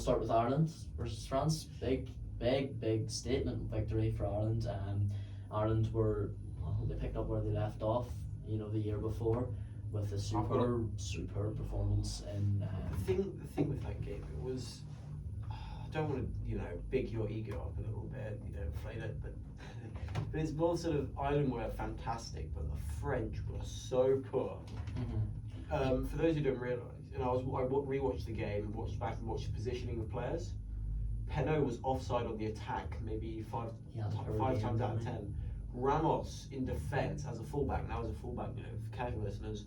Start with Ireland versus France. Big statement victory for Ireland. Ireland they picked up where they left off, the year before, with a superb performance. And the thing with that game, it was, I don't want to big your ego up a little bit, inflate it, but but it's more sort of Ireland were fantastic, but the French were so poor. For those who don't realise, I rewatched the game, watched back and watched the positioning of players. Penaud was offside on the attack, maybe five times out of 10. Ramos in defence as a fullback. Now as a fullback, for casual listeners,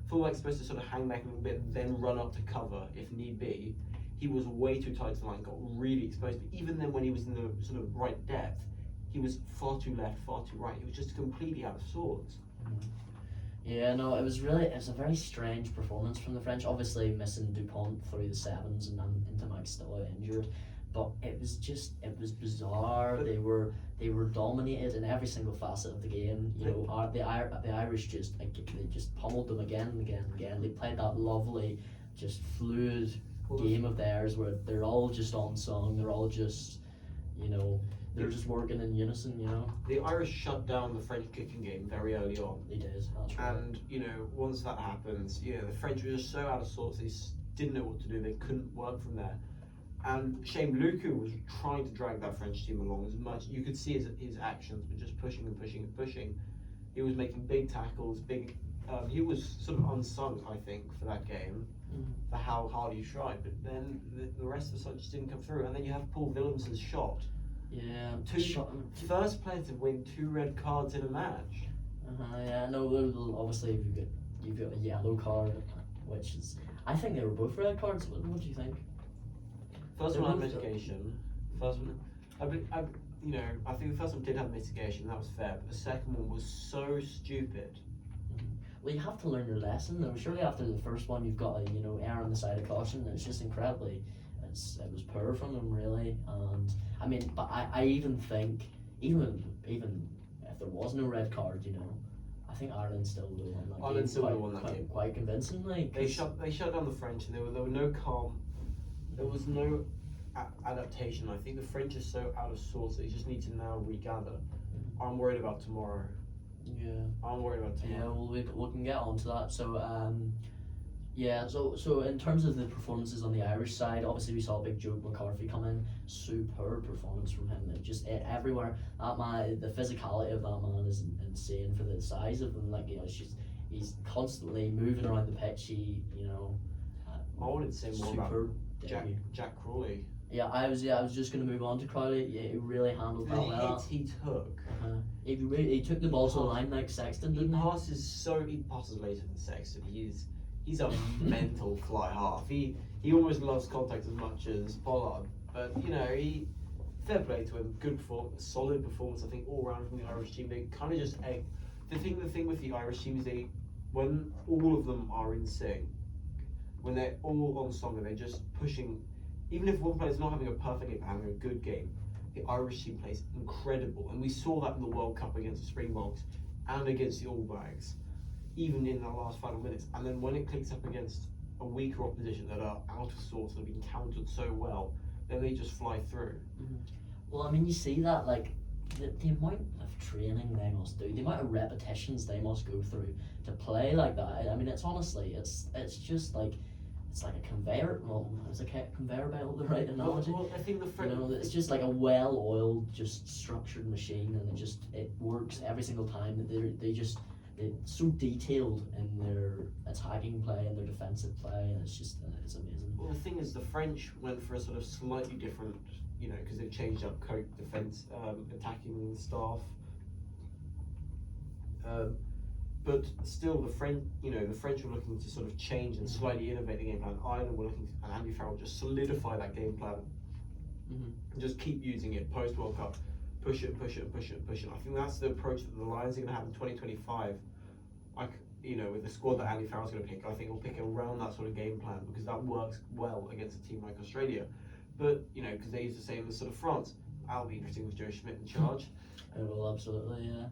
fullback's supposed to sort of hang back a little bit, and then run up to cover if need be. He was way too tight to the line, got really exposed. But even then, when he was in the sort of right depth, he was far too left, far too right. He was just completely out of sorts. Yeah, no, it was a very strange performance from the French. Obviously missing Dupont through the sevens, and then Intermac's still out injured. But it was bizarre. But they were dominated in every single facet of the game. The Irish they just pummeled them again and again and again. They played that lovely, just fluid game of theirs where they're all just on song. They're all just, they're just working in unison. The Irish shut down the French kicking game very early on. They did. That's right. And once that happens, the French were just so out of sorts. They didn't know what to do. They couldn't work from there. And Shane Lucu was trying to drag that French team along as much. You could see his actions were just pushing and pushing and pushing. He was making big tackles, he was sort of unsung, I think, for that game, for how hard he tried. But then the rest of the side just didn't come through. And then you have Paul Willems's shot. Yeah. First player to win 2 red cards in a match. Yeah, no, obviously you've got a yellow card, which is, I think they were both red cards. What do you think? First one had mitigation. First one, I think the first one did have mitigation. That was fair. But the second one was so stupid. Well, you have to learn your lesson. Though surely after the first one, you've got to err on the side of caution. It's just incredibly. It was poor from them, really. And I mean, but I even think even if there was no red card, I think Ireland still would have won that game. Ireland still would have won that game quite convincingly. They shut down the French, and there were no calm. There was no adaptation. I think the French are so out of sorts that they just need to now regather. I'm worried about tomorrow. Yeah. I'm worried about tomorrow. Yeah, well, we can get on to that. So, so in terms of the performances on the Irish side, obviously we saw big Joe McCarthy come in. Superb performance from him. Everywhere. That man, the physicality of that man is insane for the size of him. He's constantly moving around the pitch. I wanted to say more about Jack Crawley. Yeah, I was just going to move on to Crowley. Yeah, he really handled that well. The hits he took. He took the ball to the line like Sexton, didn't he? He passes later than Sexton. He's a mental fly half. He almost loves contact as much as Pollard. But fair play to him. Good performance, solid performance. I think all round from the Irish team. They kind of just egg. The thing with the Irish team is when all of them are in sync, when they're all on song and they're just pushing. Even if one player's not having a perfect game, having a good game, the Irish team plays incredible. And we saw that in the World Cup against the Springboks and against the All Blacks, even in the last final minutes. And then when it clicks up against a weaker opposition that are out of sorts, that have been countered so well, then they just fly through. Well, I mean, you see that, the amount of training they must do, the amount of repetitions they must go through to play like that. I mean, it's honestly, it's just it's like a conveyor. Well, is a conveyor belt the right analogy? Well, I think it's just like a well-oiled, just structured machine, and it works every single time. They're so detailed in their attacking play and their defensive play, and it's amazing. Well, the thing is, the French went for a sort of slightly different, because they've changed up coach, defense, attacking staff. But still, the French were looking to sort of change and slightly innovate the game plan. Ireland were looking, and Andy Farrell just solidify that game plan, and just keep using it post World Cup, push it. I think that's the approach that the Lions are going to have in 2025. With the squad that Andy Farrell's going to pick, I think he'll pick around that sort of game plan because that works well against a team like Australia. But because they use the same as sort of France. That'll be interesting with Joe Schmidt in charge. It will, absolutely, yeah.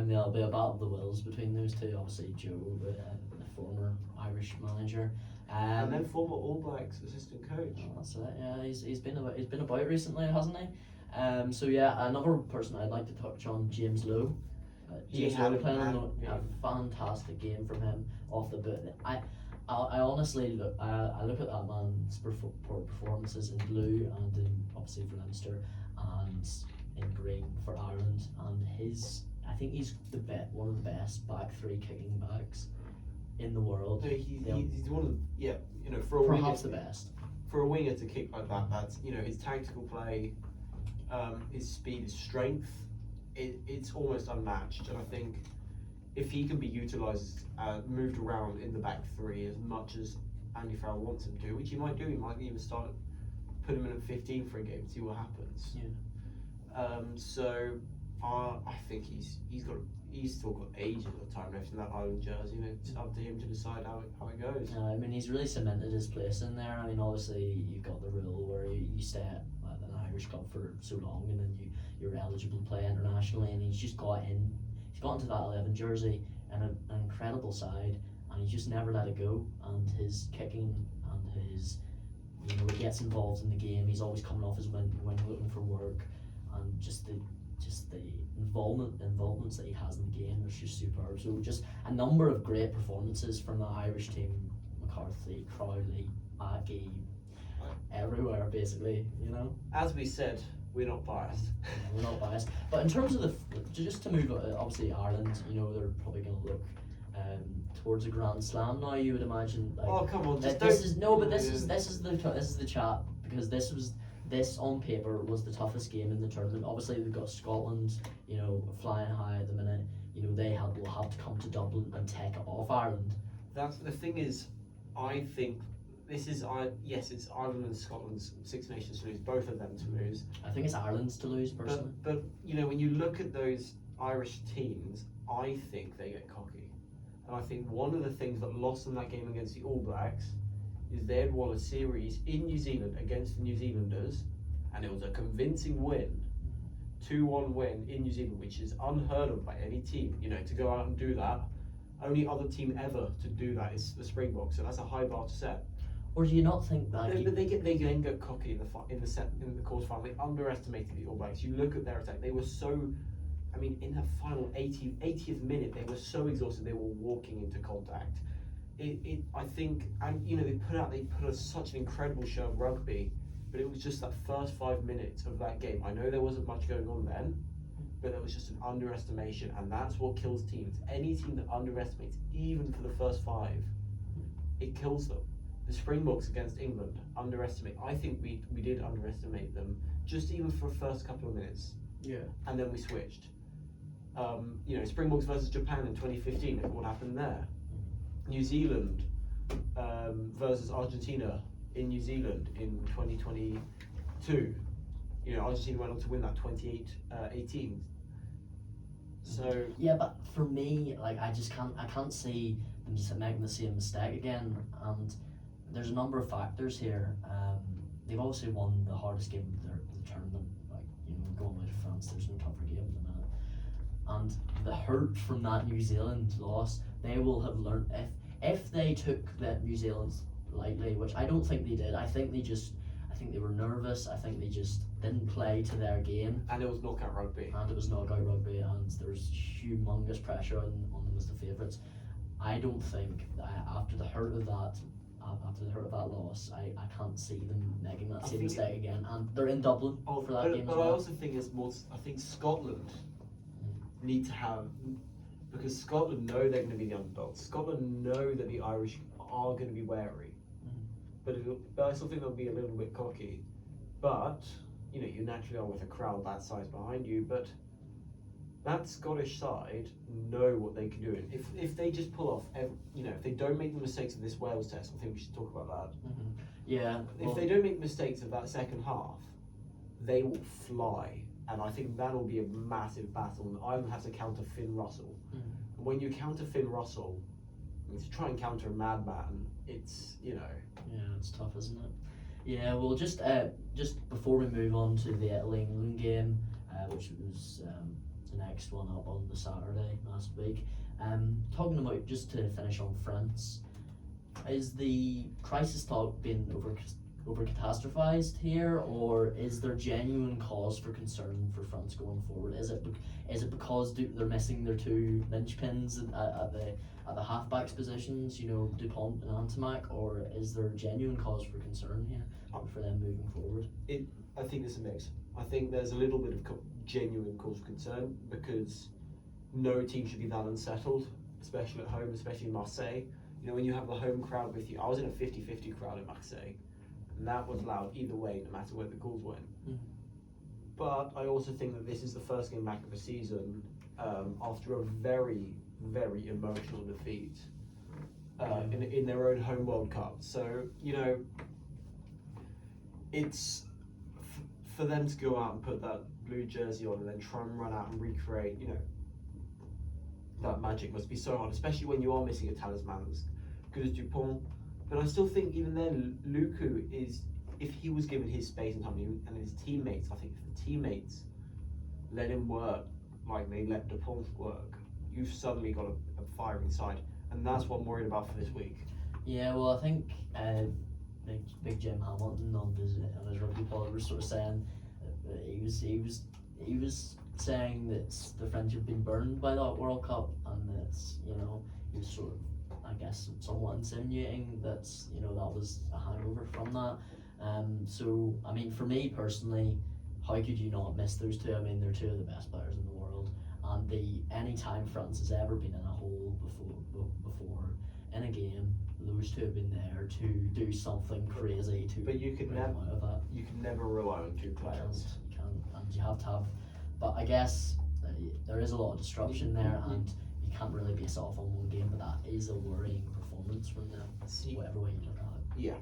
There'll be a battle of the wills between those two. Obviously, Joe, the former Irish manager, And then former All Blacks assistant coach. Oh, that's it. Yeah, he's been about recently, hasn't he? So yeah, another person I'd like to touch on, James Lowe. James Lowe playing a fantastic game from him off the boot. I honestly look. I look at that man's performances in blue and in obviously for Leinster and in green for Ireland, and I think he's one of the best back three kicking backs in the world. He's one of the, for a perhaps winger, the best. For a winger to kick like that, that's his tactical play, his speed, his strength, it's almost unmatched. And I think if he can be utilised, moved around in the back three as much as Andy Farrell wants him to, which he might do, he might even put him in at 15 for a game, see what happens. Yeah. So I think he's still got ages of time left in that Ireland jersey. It's up to him to decide how it goes. I mean, he's really cemented his place in there. I mean, obviously you've got the rule where you stay at an Irish club for so long, and then you're eligible to play internationally, and he's just got into that 11 jersey and an incredible side, and he's just never let it go. And his kicking and his, he gets involved in the game. He's always coming off his wing looking for work, and just the involvements that he has in the game is just superb. So just a number of great performances from the Irish team. McCarthy, Crowley, Mackey, everywhere basically. As we said, we're not biased. We're not biased. But in terms of just to move, obviously Ireland, they're probably going to look towards a Grand Slam now. You would imagine. Oh come on! This is the chat, because this on paper was the toughest game in the tournament. Obviously we've got Scotland, flying high at the minute. Will have to come to Dublin and take it off Ireland. That's the thing is, I think this is it's Ireland and Scotland's Six Nations to lose, both of them to lose. I think it's Ireland's to lose personally. But when you look at those Irish teams, I think they get cocky, and I think one of the things that lost them that game against the All Blacks is they had won a series in New Zealand against the New Zealanders, and it was a convincing win, 2-1 win in New Zealand, which is unheard of by any team. To go out and do that, only other team ever to do that is the Springboks, so that's a high bar to set. Or do you not think that? But they then get cocky in the quarterfinal. They underestimated the All Blacks. You look at their attack; they were so. I mean, in the final 80th minute, they were so exhausted. They were walking into contact. I think, and they put such an incredible show of rugby, but it was just that first 5 minutes of that game. I know there wasn't much going on then, but there was just an underestimation, and that's what kills teams. Any team that underestimates, even for the first 5, it kills them. The Springboks against England underestimate. I think we did underestimate them, just even for the first couple of minutes. Yeah. And then we switched. Springboks versus Japan in 2015. Look what happened there. New Zealand versus Argentina in New Zealand in 2022. Argentina went on to win that 28-18. So yeah, but for me, I can't see them just making the same mistake again. And there's a number of factors here. They've obviously won the hardest game of the tournament. Going away to France, there's no tougher game at the minute. And the hurt from that New Zealand loss, they will have learned if they took that New Zealand lightly, which I don't think they did. I think they were nervous. I think they just didn't play to their game. And it was knockout rugby. And there was humongous pressure on them as the favourites. I don't think that after the hurt of that loss, I can't see them making that same mistake again. And they're in Dublin for that game as well. But I also think I think Scotland need to have, because Scotland know they're going to be the underdogs. Scotland know that the Irish are going to be wary. But I still think they'll be a little bit cocky. But, you naturally are with a crowd that size behind you. But that Scottish side know what they can do. If they just pull off, if they don't make the mistakes of this Wales test, I think we should talk about that. Mm-hmm. Yeah. If they don't make mistakes of that second half, they will fly. And I think that'll be a massive battle. And Ireland has to counter Finn Russell. Mm-hmm. And when you counter Finn Russell, to try and counter a madman, it's, Yeah, it's tough, isn't it? Yeah, well, just before we move on to the Italy-England game, which was the next one up on the Saturday last week, talking about, just to finish on France, is the crisis talk being over catastrophized here, or is there genuine cause for concern for France going forward? Is it because they're missing their two linchpins at the halfbacks positions, you know, Dupont and Antamac, or is there genuine cause for concern here for them moving forward? I think there's a mix. I think there's a little bit of genuine cause for concern because no team should be that unsettled, especially at home, especially in Marseille. You know, when you have the home crowd with you, I was in a 50-50 crowd in Marseille, and that was loud either way, no matter where the goals went. Mm. But I also think that this is the first game back of the season after a very, very emotional defeat in their own home World Cup. So, you know, it's for them to go out and put that blue jersey on and then try and run out and recreate, you know, that magic must be so hard, especially when you are missing a talisman as good as Dupont. But I still think even then, Luku is, if he was given his space and time, and his teammates, I think if the teammates let him work like they let Dupont work, you've suddenly got a firing side, and that's what I'm worried about for this week. Yeah, well, I think Big Jim Hamilton on his rugby pod was sort of saying he was saying that the French have been burned by that World Cup, and that, you know, he was sort of, I guess, somewhat insinuating that, you know, that was a hangover from that. So I mean, for me personally, how could you not miss those two? I mean, they're two of the best players in the world, and any time France has ever been in a hole before in a game, those two have been there to do something crazy to. But you could never out of that. You can never rely on two players. You can't, and you have to have. But I guess there is a lot of disruption there, and you can't really base it off on one game. But that is a worrying performance from them, whatever way you look at it. Yeah.